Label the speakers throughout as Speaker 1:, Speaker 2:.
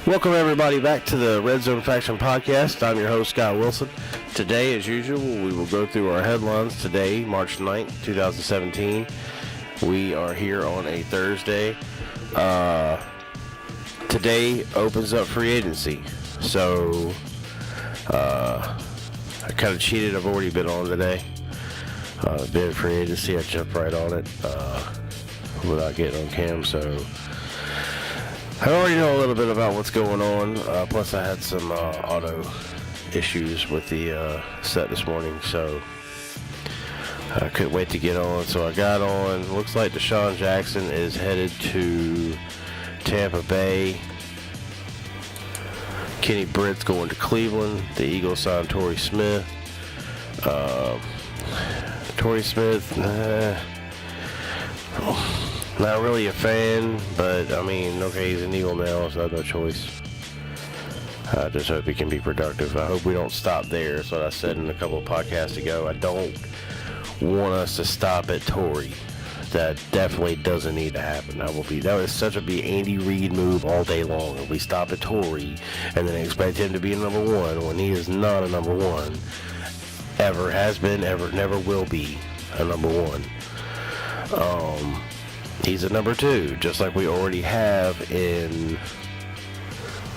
Speaker 1: Welcome everybody back to the RZF Podcast. I'm your host, Scott Wilson. Today, as usual, we will go through our headlines. Today, March 9th, 2017. We are here on a Thursday. Today opens up free agency. So, I kind of cheated. I've already been on today. Been free agency. I jumped right on it without getting on cam. So, I already know a little bit about what's going on. Plus, I had some auto issues with the set this morning, so I couldn't wait to get on. So I got on. Looks like Deshaun Jackson is headed to Tampa Bay. Kenny Britt's going to Cleveland. The Eagles signed Torrey Smith. Torrey Smith, not really a fan, but I mean, okay, he's an Eagle now, so I have no choice. I just hope he can be productive. I hope we don't stop there. That's what I said in a couple of podcasts ago. I don't want us to stop at Torrey. That definitely doesn't need to happen. That would such a be Andy Reid move all day long. If we stop at Torrey and then expect him to be a number one when he is not a number one, ever has been, ever never will be a number one. He's a number two, just like we already have in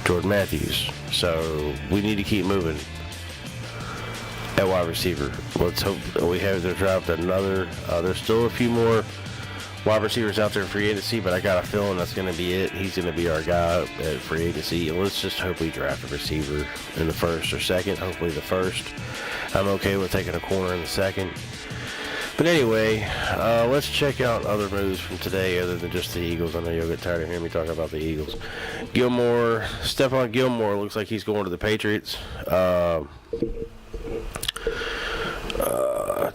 Speaker 1: Jordan Matthews. So we need to keep moving at wide receiver. Let's hope we have to draft another. There's still a few more wide receivers out there in free agency, but I got a feeling that's going to be it. He's going to be our guy at free agency. And let's just hope we draft a receiver in the first or second. Hopefully the first. I'm okay with taking a corner in the second. But anyway, let's check out other moves from today other than just the Eagles. I know you'll get tired of hearing me talking about the Eagles. Stephon Gilmore looks like he's going to the Patriots.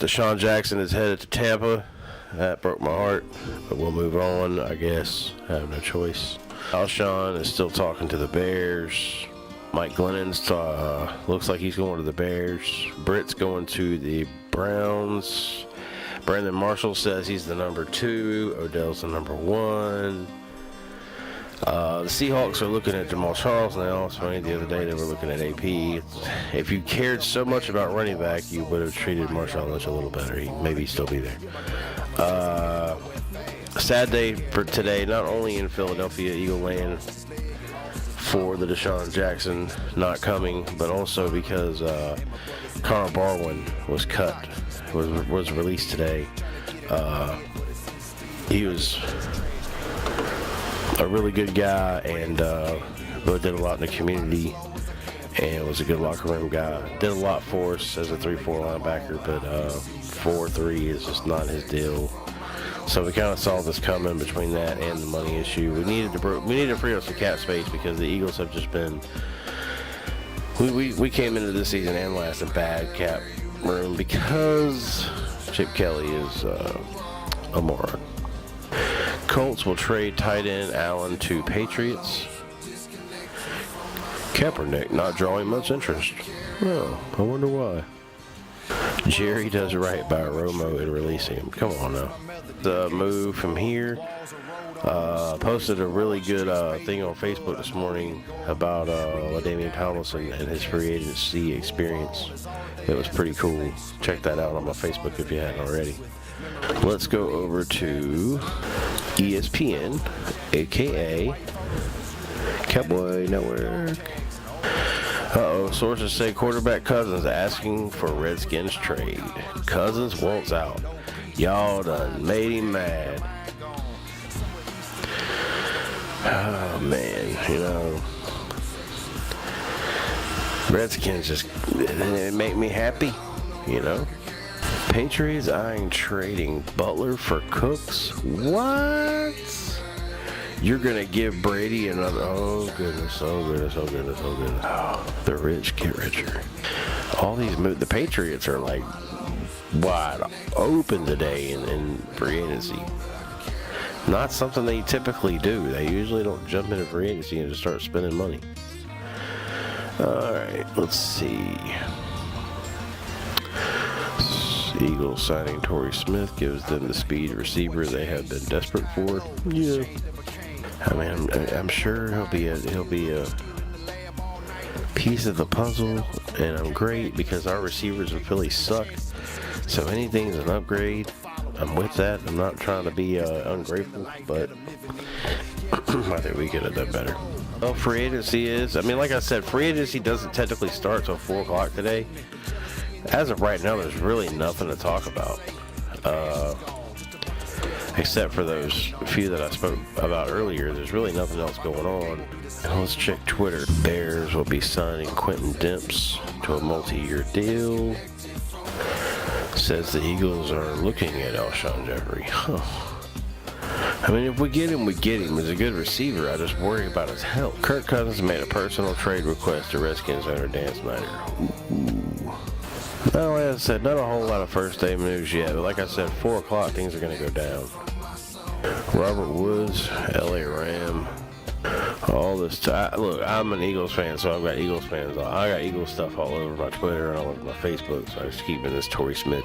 Speaker 1: Deshaun Jackson is headed to Tampa. That broke my heart, but we'll move on, I guess. I have no choice. Alshon is still talking to the Bears. Mike Glennon's looks like he's going to the Bears. Britt's going to the Browns. Brandon Marshall says he's the number 2. Odell's the number 1. The Seahawks are looking at Jamal Charles now. It's funny, the other day they were looking at AP. If you cared so much about running back, you would have treated Marshawn Lynch a little better. He maybe still be there. Sad day for today, not only in Philadelphia, Eagle Land, for the Deshaun Jackson not coming, but also because Connor Barwin was cut, was released today. He was a really good guy and really did a lot in the community and was a good locker room guy. Did a lot for us as a 3-4 linebacker, but 4-3 is just not his deal. So we kind of saw this coming between that and the money issue. We needed to free up some cap space because the Eagles have just been. We came into this season and last in bad cap room because Chip Kelly is a moron. Colts will trade tight end Allen to Patriots. Kaepernick not drawing much interest. Well, I wonder why. Jerry does right by Romo in releasing him. Come on now. The move from here. Posted a really good thing on Facebook this morning about LaDainian Tomlinson and his free agency experience. It was pretty cool. Check that out on my Facebook if you hadn't already. Let's go over to ESPN, aka Cowboy Network. Sources say quarterback Cousins asking for Redskins trade. Cousins wants out. Y'all done made him mad. Oh man, Redskins just it make me happy, Patriots eyeing trading Butler for Cooks. What? You're gonna give Brady another? Oh goodness! Oh, the rich get richer. All these moves. The Patriots are like wide open today in free agency. Not something they typically do. They usually don't jump into free agency and just start spending money. All right, let's see. Eagles signing Torrey Smith gives them the speed receiver they have been desperate for. Yeah. I mean, I'm sure he'll be a piece of the puzzle, and I'm great because our receivers in Philly suck. So anything's an upgrade. I'm with that. I'm not trying to be ungrateful, but I think we could have done better. Well, free agency is, I mean, like I said, free agency doesn't technically start till 4 o'clock today. As of right now, there's really nothing to talk about. Except for those few that I spoke about earlier, there's really nothing else going on. And let's check Twitter. Bears will be signing Quentin Demps to a multi-year deal. Says the Eagles are looking at Alshon Jeffrey. Huh. I mean, if we get him, we get him. He's a good receiver. I just worry about his health. Kirk Cousins made a personal trade request to Redskins owner Dan Snyder. Ooh. Well, as I said, not a whole lot of first day news yet, but like I said, 4 o'clock, things are going to go down. Robert Woods, LA Ram, all this time. Look, I'm an Eagles fan, so I've got Eagles fans. I got Eagles stuff all over my Twitter and all over my Facebook, so I just keep in this Torrey Smith.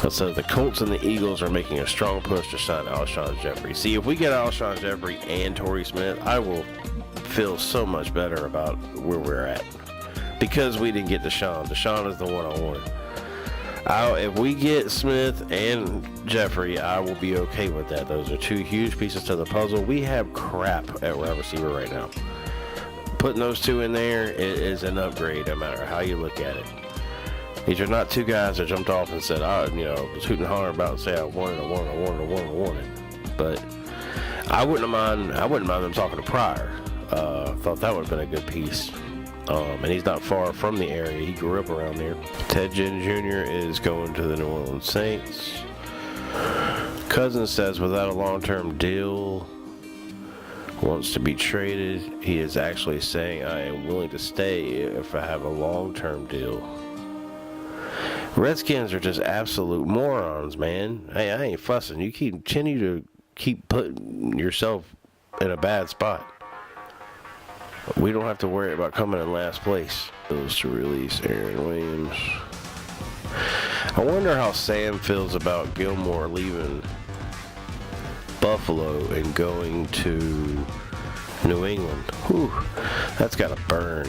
Speaker 1: So the Colts and the Eagles are making a strong push to sign Alshon Jeffrey. See, if we get Alshon Jeffrey and Torrey Smith, I will feel so much better about where we're at. Because we didn't get Deshaun. Deshaun is the one I wanted. If we get Smith and Jeffrey, I will be okay with that. Those are 2 huge pieces to the puzzle. We have crap at wide receiver right now. Putting those 2 in there is an upgrade, no matter how you look at it. These are not 2 guys that jumped off and said, was hooting and hollering about and say, I wanted. But I wouldn't mind them talking to Pryor. Thought that would have been a good piece. And he's not far from the area. He grew up around there. Ted Ginn Jr. is going to the New Orleans Saints. Cousins says without a long-term deal, wants to be traded. He is actually saying, I am willing to stay if I have a long-term deal. Redskins are just absolute morons, man. Hey, I ain't fussing. You continue to keep putting yourself in a bad spot. We don't have to worry about coming in last place. Bills to release Aaron Williams. I wonder how Sam feels about Gilmore leaving Buffalo and going to New England. Whew, that's got to burn.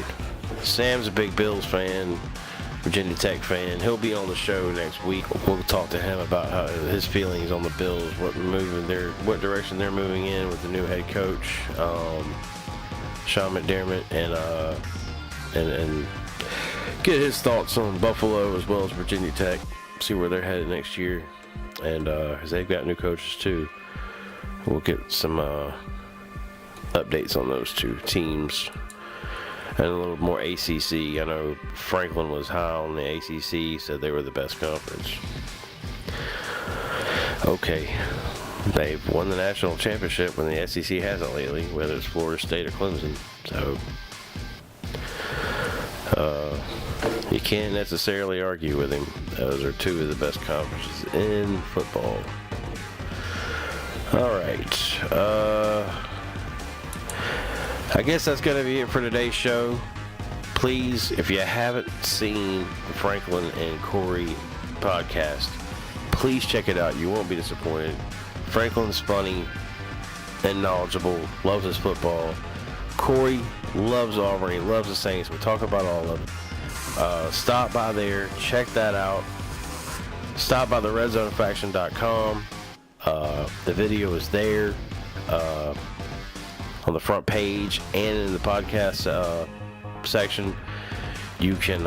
Speaker 1: Sam's a big Bills fan, Virginia Tech fan. He'll be on the show next week. We'll talk to him about how his feelings on the Bills, what direction they're moving in with the new head coach. Sean McDermott, and get his thoughts on Buffalo as well as Virginia Tech, see where they're headed next year, and as they've got new coaches too. We'll get some updates on those 2 teams and a little more ACC. I know Franklin was high on the ACC, said they were the best conference. Okay. They've won the national championship when the SEC hasn't lately, whether it's Florida State or Clemson. So, you can't necessarily argue with him. Those are 2 of the best conferences in football. All right. I guess that's going to be it for today's show. Please, if you haven't seen the Franklin and Corey podcast, please check it out. You won't be disappointed. Franklin's funny and knowledgeable, loves his football. Corey loves Auburn, he loves the Saints. We talk about all of it. Stop by there, check that out. Stop by the RZFaction.com. The video is there on the front page and in the podcast section. You can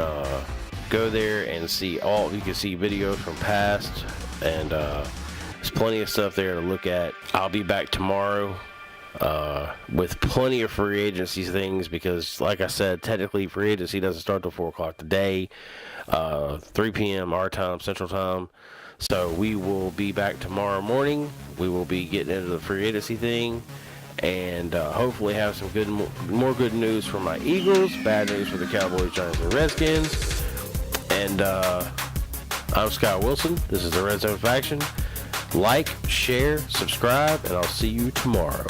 Speaker 1: go there and see you can see videos from past, and there's plenty of stuff there to look at. I'll be back tomorrow with plenty of free agency things because, like I said, technically free agency doesn't start till 4 o'clock today, 3 p.m. our time, Central Time. So we will be back tomorrow morning. We will be getting into the free agency thing and hopefully have some more good news for my Eagles, bad news for the Cowboys, Giants, and Redskins. And I'm Scott Wilson. This is the Red Zone Faction. Like, share, subscribe, and I'll see you tomorrow.